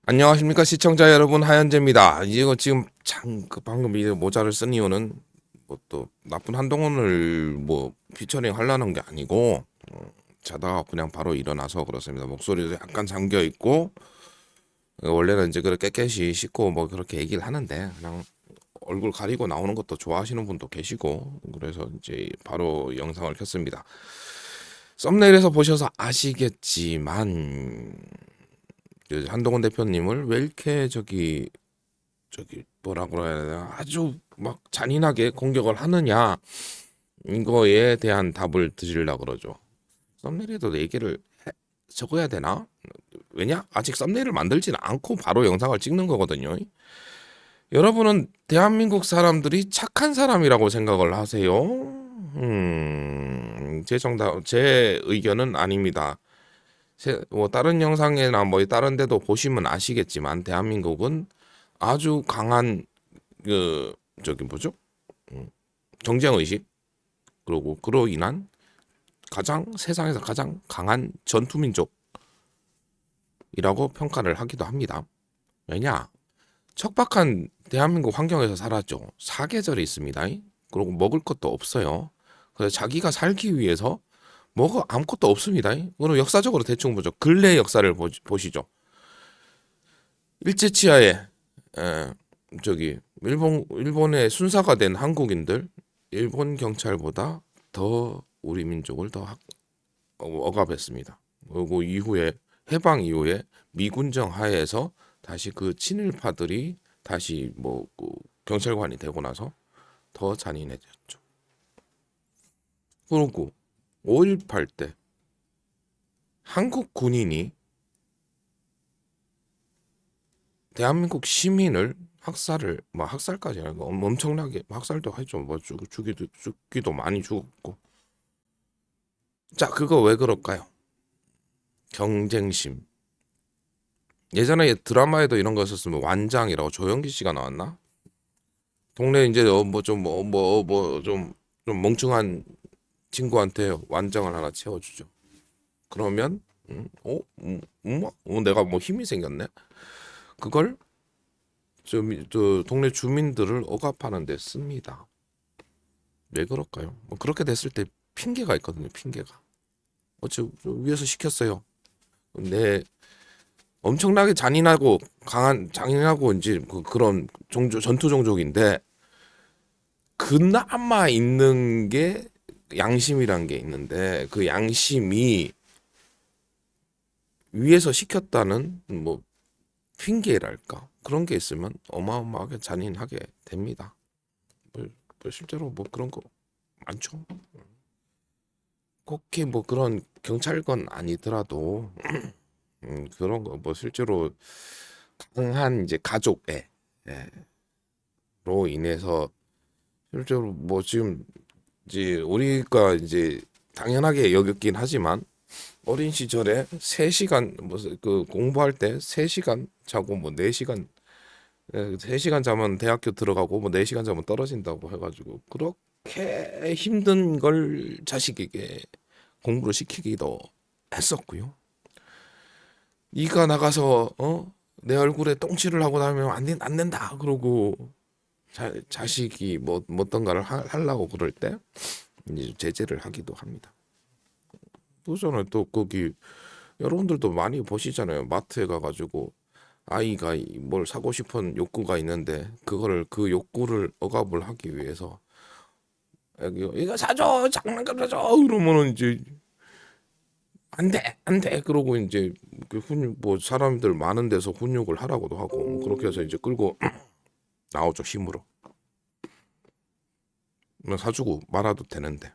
안녕하십니까 시청자 여러분, 하현재입니다. 이거 지금 방금 이 모자를 쓴 이유는 뭐 또 나쁜 한동훈을 뭐 피처링 하려는 게 아니고, 자다가 그냥 바로 일어나서 그렇습니다. 목소리도 약간 잠겨 있고, 원래는 이제 그렇게 깨끗이 씻고 뭐 그렇게 얘기를 하는데 그냥 얼굴 가리고 나오는 것도 좋아하시는 분도 계시고, 그래서 이제 바로 영상을 켰습니다. 썸네일에서 보셔서 아시겠지만 그 한동훈 대표님을 왜 이렇게 저기 뭐라고 해야 되나, 아주 막 잔인하게 공격을 하느냐, 이거에 대한 답을 드리려고 그러죠. 썸네일에도 얘기를 적어야 되나? 왜냐? 아직 썸네일을 만들지는 않고 바로 영상을 찍는 거거든요. 여러분은 대한민국 사람들이 착한 사람이라고 생각을 하세요? 제 의견은 아닙니다. 뭐 다른 영상이나 뭐 다른 데도 보시면 아시겠지만 대한민국은 아주 강한 그 저기 뭐죠? 경쟁 의식, 그리고 그로 인한 세상에서 가장 강한 전투 민족이라고 평가를 하기도 합니다. 왜냐? 척박한 대한민국 환경에서 살았죠. 사계절이 있습니다. 그리고 먹을 것도 없어요. 그래서 자기가 살기 위해서 아무것도 없습니다. 그럼 역사적으로 대충 보죠. 근래 역사를 보시죠. 일제치하에 저기 일본의 순사가 된 한국인들, 일본 경찰보다 더 우리 민족을 더 억압했습니다. 그리고 이후에 해방 이후에 미군정 하에서 다시 그 친일파들이 다시 그 경찰관이 되고 나서 더 잔인해졌죠. 그리고 5.18 때 한국 군인이 대한민국 시민을 학살까지 아니고 엄청나게 학살도 하죠. 뭐 죽기도 많이 죽었고. 자, 그거 왜 그럴까요? 경쟁심. 예전에 드라마에도 이런 거 있었으면, 완장이라고 조영기 씨가 나왔나? 동네 이제 좀 멍청한 친구한테 완장을 하나 채워주죠. 그러면 내가 뭐 힘이 생겼네. 그걸 저 동네 주민들을 억압하는 데 씁니다. 왜 그럴까요? 뭐 그렇게 됐을 때 핑계가 있거든요. 핑계가. 위에서 시켰어요. 근데 엄청나게 잔인하고 이제 그런 전투 종족인데, 그나마 있는 게 양심이란 게 있는데, 그 양심이 위에서 시켰다는 뭐 핑계랄까, 그런 게 있으면 어마어마하게 잔인하게 됩니다. 실제로 뭐 그런 거 많죠. 꼭히 뭐 그런 경찰관 아니더라도 그런 거 뭐 실제로 강한 이제 가족애 로 인해서 실제로 뭐 지금 이제 우리가 이제 당연하게 여겼긴 하지만, 어린 시절에 3시간 그 공부할 때 3시간 자고 뭐 4시간, 3시간 자면 대학교 들어가고 뭐 4시간 자면 떨어진다고 해가지고 그렇게 힘든 걸 자식에게 공부를 시키기도 했었고요. 네가 나가서 내 얼굴에 똥칠을 하고 나면 안 된다 그러고, 자식이 뭐 어떤가를 하려고 그럴 때 이제 제재를 하기도 합니다. 또 저는 또 거기 여러분들도 많이 보시잖아요. 마트에 가가지고 아이가 뭘 사고 싶은 욕구가 있는데 그 욕구를 억압을 하기 위해서 이거 사줘, 장난감 사줘, 그러면은 이제 안 돼 그러고 이제 뭐 사람들 많은 데서 훈육을 하라고도 하고, 뭐 그렇게 해서 이제 끌고 나오죠, 힘으로. 뭐 사주고 말아도 되는데,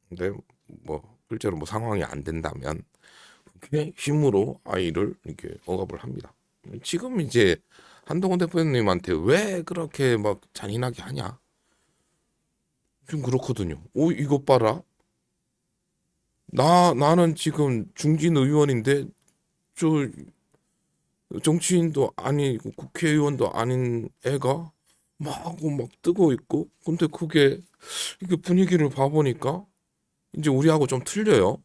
근데 뭐 실제로 뭐 상황이 안 된다면 그게 힘으로 아이를 이렇게 억압을 합니다. 지금 이제 한동훈 대표님한테 왜 그렇게 막 잔인하게 하냐? 좀 그렇거든요. 이것 봐라. 나는 지금 중진 의원인데 저 정치인도 아니고 국회의원도 아닌 애가 막 뜨고 있고, 근데 이게 분위기를 봐보니까 이제 우리하고 좀 틀려요.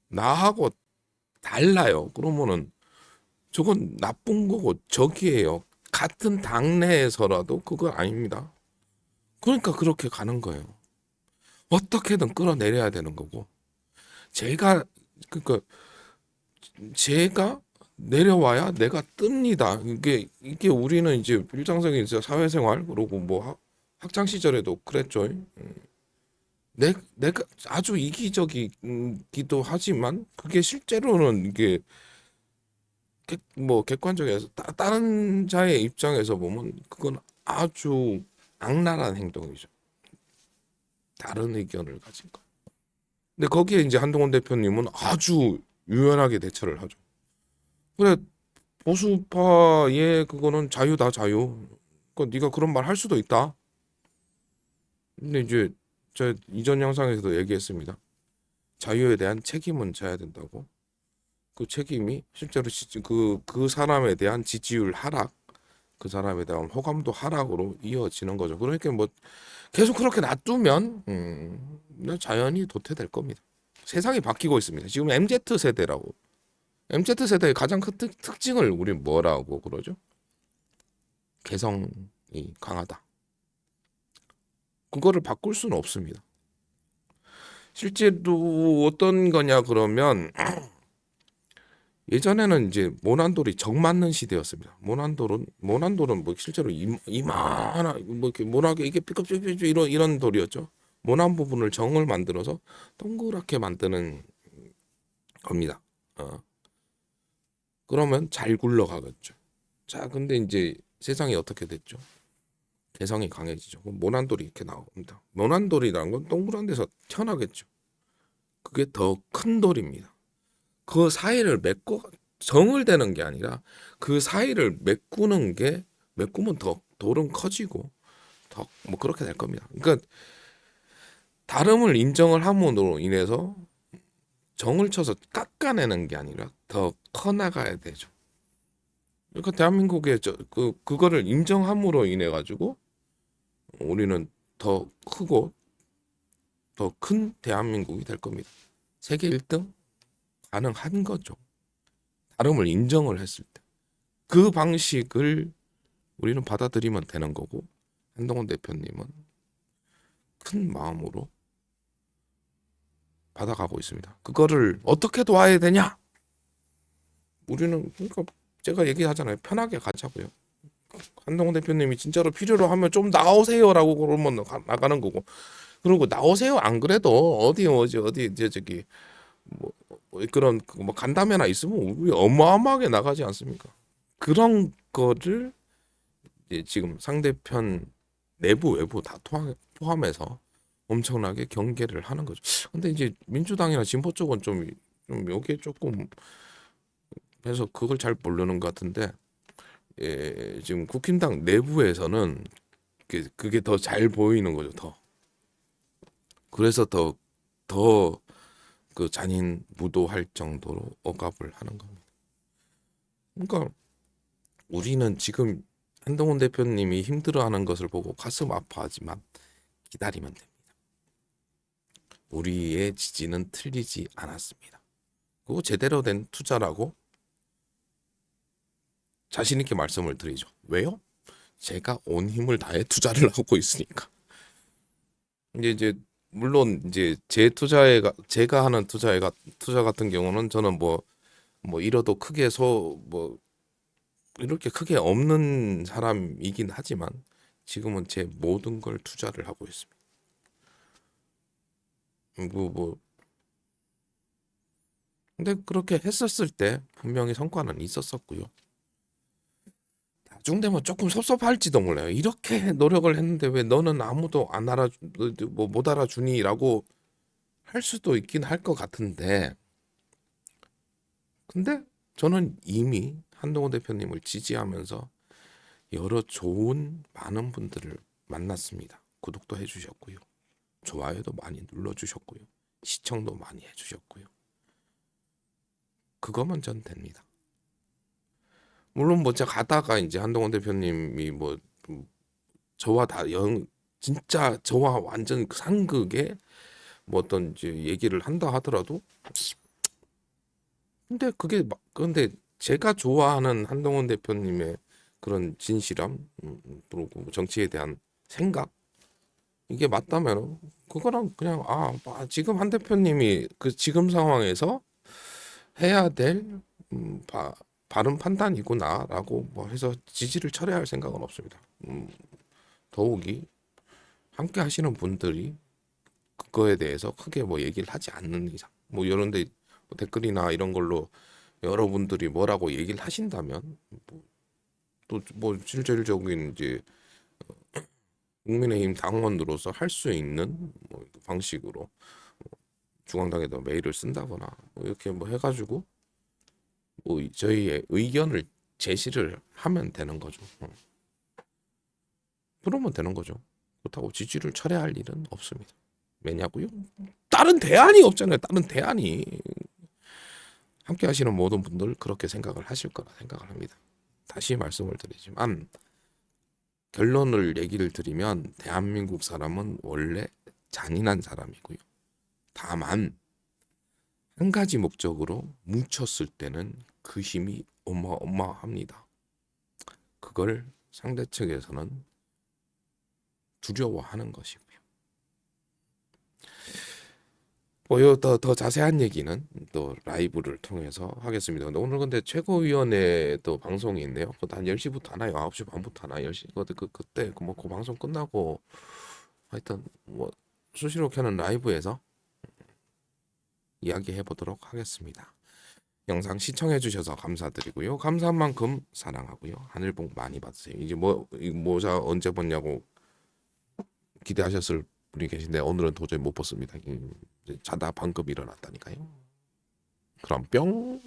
나하고 달라요. 그러면은 저건 나쁜 거고 적이에요. 같은 당내에서라도 그거 아닙니다. 그러니까 그렇게 가는 거예요. 어떻게든 끌어내려야 되는 거고 제가 그러니까 제가 내려와야 내가 뜹니다. 이게 우리는 이제 일상적인 이제 사회생활 그리고 뭐 학창 시절에도 그랬죠. 내가 아주 이기적이기도 하지만 그게 실제로는 이게 뭐 객관적에서 다른 자의 입장에서 보면 그건 아주 악랄한 행동이죠. 다른 의견을 가진 거. 근데 거기에 이제 한동훈 대표님은 아주 유연하게 대처를 하죠. 그래 보수파의 그거는 자유다 자유. 그러니까 네가 그런 말 할 수도 있다. 근데 이제 저 이전 영상에서도 얘기했습니다. 자유에 대한 책임은 져야 된다고. 그 책임이 실제로 그 사람에 대한 지지율 하락, 그 사람에 대한 호감도 하락으로 이어지는 거죠. 그러니까 뭐 계속 그렇게 놔두면 자연히 도태될 겁니다. 세상이 바뀌고 있습니다. 지금 MZ 세대라고. MZ 세대의 가장 큰 특징을 우리 뭐라고 그러죠? 개성이 강하다. 그거를 바꿀 수는 없습니다. 실제로 어떤 거냐 그러면 예전에는 이제 모난돌이 정 맞는 시대였습니다. 모난돌은 뭐 실제로 이만한 뭐 이렇게 모나게 이게 삐걱삐걱 이런 돌이었죠. 모난 부분을 정을 만들어서 동그랗게 만드는 겁니다. 그러면 잘 굴러가겠죠. 자, 근데 이제 세상이 어떻게 됐죠? 개성이 강해지죠. 그럼 모난돌이 이렇게 나옵니다. 모난돌이라는 건 동그란 데서 튀어나겠죠. 그게 더 큰 돌입니다. 그 사이를 메꿔 정을 대는 게 아니라 그 사이를 메꾸면 더 돌은 커지고 더 뭐 그렇게 될 겁니다. 그러니까 다름을 인정을 함으로 인해서 정을 쳐서 깎아내는 게 아니라 더 커나가야 되죠. 그러니까 대한민국의 그거를 인정함으로 인해 가지고 우리는 더 크고 더 큰 대한민국이 될 겁니다. 세계 1등 가능한 거죠. 다름을 인정을 했을 때. 그 방식을 우리는 받아들이면 되는 거고 한동훈 대표님은 큰 마음으로 받아가고 있습니다. 그거를 어떻게 도와야 되냐? 우리는 그러니까 제가 얘기하잖아요. 편하게 가자고요. 한동훈 대표님이 진짜로 필요로 하면 좀 나오세요라고 그러면 나가는 거고. 그리고 나오세요 안 그래도 어디 이제 저기 뭐 그런 뭐 간담회나 있으면 우리 어마어마하게 나가지 않습니까? 그런 거를 이제 지금 상대편 내부 외부 다 포함해서 엄청나게 경계를 하는 거죠. 근데 이제 민주당이나 진보 쪽은 좀 여기에 조금 해서 그걸 잘 모르는 것 같은데 지금 국힘당 내부에서는 그게 더 잘 보이는 거죠. 더 그래서 더 그 잔인 무도할 정도로 억압을 하는 겁니다. 그러니까 우리는 지금 한동훈 대표님이 힘들어하는 것을 보고 가슴 아파하지만 기다리면 됩니다. 우리의 지지는 틀리지 않았습니다. 그거 제대로 된 투자라고 자신 있게 말씀을 드리죠. 왜요? 제가 온 힘을 다해 투자를 하고 있으니까. 이제 물론 이제 제가 하는 투자 같은 경우는 저는 뭐 잃어도 크게 뭐 이렇게 크게 없는 사람이긴 하지만 지금은 제 모든 걸 투자를 하고 있습니다. 뭐 근데 그렇게 했었을 때 분명히 성과는 있었었고요. 나중 되면 조금 섭섭할지도 몰라요. 이렇게 노력을 했는데 왜 너는 아무도 못 알아주니라고 할 수도 있긴 할 것 같은데 근데 저는 이미 한동훈 대표님을 지지하면서 여러 좋은 많은 분들을 만났습니다. 구독도 해주셨고요. 좋아요도 많이 눌러주셨고요. 시청도 많이 해주셨고요. 그거면 전 됩니다. 물론 뭐 제가 가다가 이제 한동훈 대표님이 뭐 저와 진짜 저와 완전 상극의 뭐 어떤 이제 얘기를 한다 하더라도 근데 제가 좋아하는 한동훈 대표님의 그런 진실함, 그리고 정치에 대한 생각 이게 맞다면 그거랑 그냥 지금 한 대표님이 그 지금 상황에서 해야 될 바른 판단이구나라고 뭐 해서 지지를 철회할 생각은 없습니다. 더욱이 함께 하시는 분들이 그거에 대해서 크게 뭐 얘기를 하지 않는 이상 뭐 이런데 뭐 댓글이나 이런 걸로 여러분들이 뭐라고 얘기를 하신다면 또 뭐 실질적인 이제 국민의힘 당원으로서 할 수 있는 뭐 방식으로 중앙당에다 메일을 쓴다거나 뭐 이렇게 뭐 해가지고 뭐 저희의 의견을 제시를 하면 되는 거죠. 그러면 되는 거죠. 그렇다고 지지를 철회할 일은 없습니다. 왜냐고요? 다른 대안이 없잖아요. 다른 대안이 함께 하시는 모든 분들 그렇게 생각을 하실 거라 생각을 합니다. 다시 말씀을 드리지만 결론을 얘기를 드리면 대한민국 사람은 원래 잔인한 사람이고요. 다만 한 가지 목적으로 뭉쳤을 때는 그 힘이 어마어마합니다. 그걸 상대 측에서는 두려워하는 것이고요. 뭐 더 자세한 얘기는 또 라이브를 통해서 하겠습니다. 근데 오늘 근데 최고위원회 또 방송이 있네요. 그것도 한 10시부터 하나요? 9시 반부터 하나? 10시? 그때 그 방송 끝나고 하여튼 뭐 수시로 켜는 라이브에서 이야기해 보도록 하겠습니다. 영상 시청해 주셔서 감사드리고요. 감사한 만큼 사랑하고요. 하늘 복 많이 받으세요. 이제 이 모자 언제 벗냐고 기대하셨을 분이 계신데 오늘은 도저히 못 벗습니다. 자다 방금 일어났다니까요. 그럼 뿅.